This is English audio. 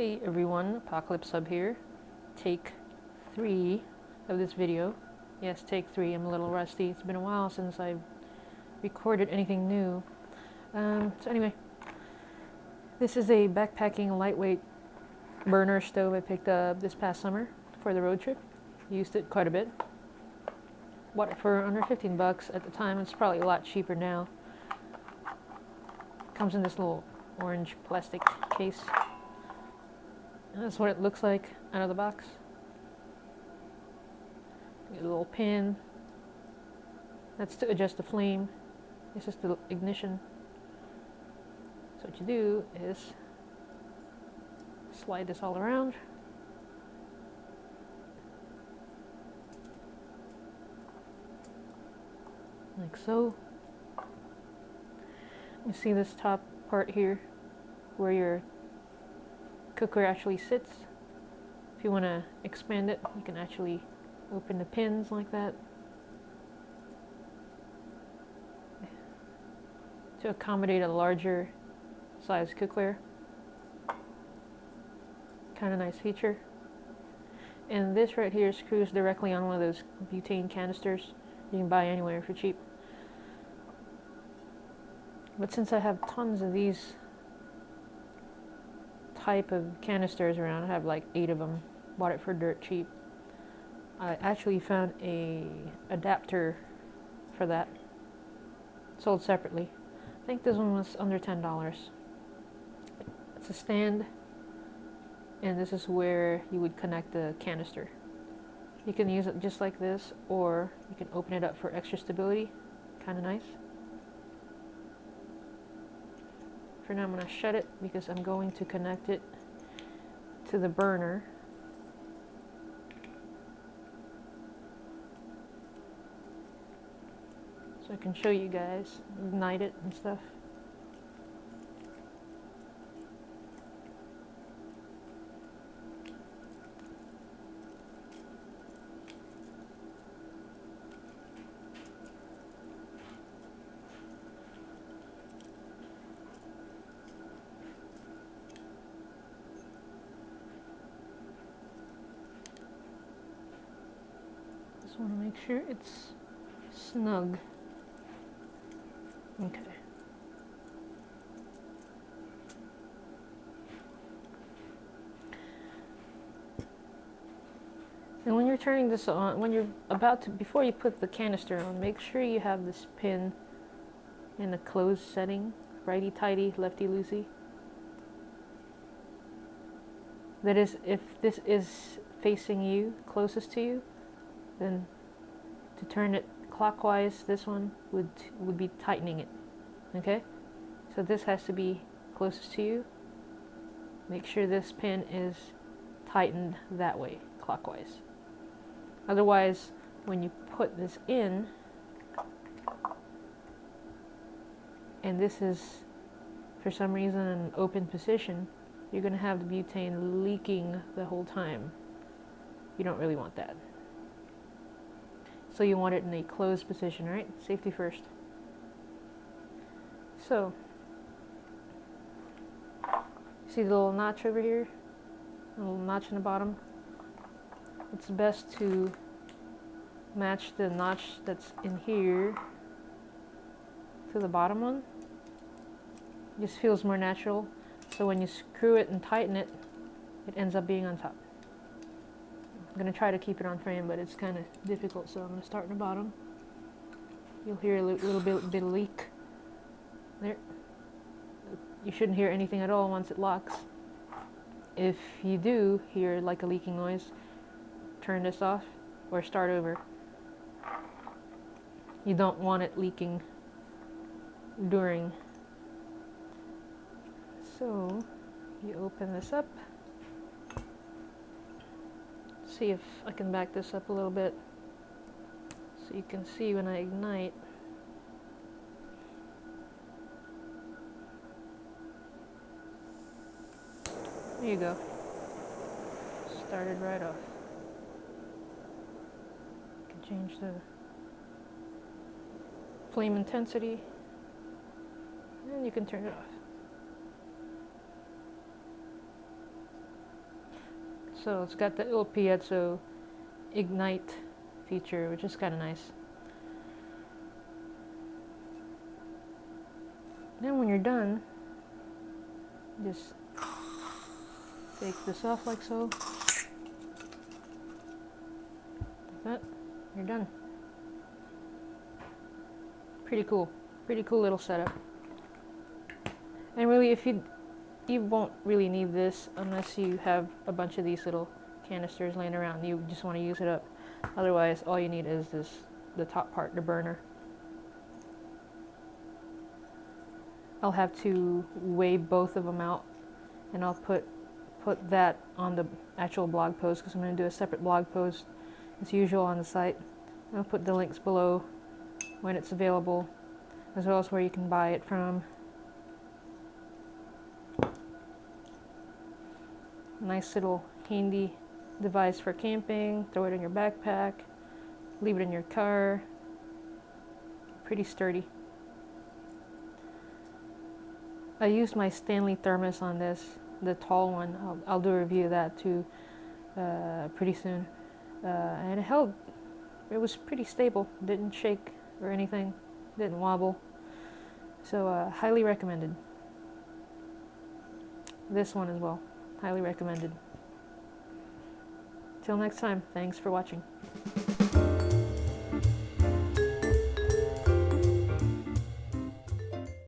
Hey everyone, Apocalypse Sub here. Take 3 of this video. Yes, take 3. I'm a little rusty. It's been a while since I've recorded anything new. So anyway, this is a backpacking lightweight burner stove I picked up this past summer for the road trip. Used it quite a bit. Bought it for under 15 bucks at the time. It's probably a lot cheaper now. Comes in this little orange plastic case. That's what it looks like out of the box. Get a little pin. That's to adjust the flame. This is the ignition. So what you do is slide this all around. Like so. You see this top part here where your cooker actually sits. If you want to expand it, you can actually open the pins like that to accommodate a larger size cookware. Kind of nice feature. And this right here screws directly on one of those butane canisters you can buy anywhere for cheap. But since I have tons of these type of canisters around, I have like 8 of them, bought it for dirt cheap. I actually found a adapter for that, sold separately. I think this one was under $10. It's a stand, and this is where you would connect the canister. You can use it just like this, or you can open it up for extra stability. Kind of nice. For now I'm going to shut it because I'm going to connect it to the burner. So I can show you guys, ignite it and stuff. Just want to make sure it's snug. Okay. And when you're turning this on, when you're about to, before you put the canister on, make sure you have this pin in the closed setting, righty-tighty, lefty-loosey. That is, if this is facing you, closest to you, then to turn it clockwise, this one would be tightening it. Okay? So this has to be closest to you. Make sure this pin is tightened that way, clockwise. Otherwise, when you put this in, and this is for some reason in an open position, you're going to have the butane leaking the whole time. You don't really want that. So you want it in a closed position, right? Safety first. So, see the little notch over here? A little notch in the bottom? It's best to match the notch that's in here to the bottom one. It just feels more natural. So when you screw it and tighten it, it ends up being on top. I'm going to try to keep it on frame, but it's kind of difficult, so I'm going to start in the bottom. You'll hear a little bit of leak. There. You shouldn't hear anything at all once it locks. If you do hear like a leaking noise, turn this off or start over. You don't want it leaking during. So you open this up. See if I can back this up a little bit so you can see when I ignite. There you go. Started right off. You can change the flame intensity and you can turn it off. So it's got the Il Piezo ignite feature, which is kind of nice. Then when you're done, just take this off like so. Like that. You're done. Pretty cool. Pretty cool little setup. And really, if you won't really need this unless you have a bunch of these little canisters laying around. You just want to use it up. Otherwise, all you need is the top part, the burner. I'll have to weigh both of them out, and I'll put that on the actual blog post, because I'm going to do a separate blog post as usual on the site. I'll put the links below when it's available, as well as where you can buy it from. Nice little handy device for camping. Throw it in your backpack, leave it in your car. Pretty sturdy. I used my Stanley thermos on this, the tall one. I'll do a review of that too pretty soon. And it held, it was pretty stable. Didn't shake or anything, didn't wobble. So highly recommended. This one as well. Highly recommended. Till next time, thanks for watching.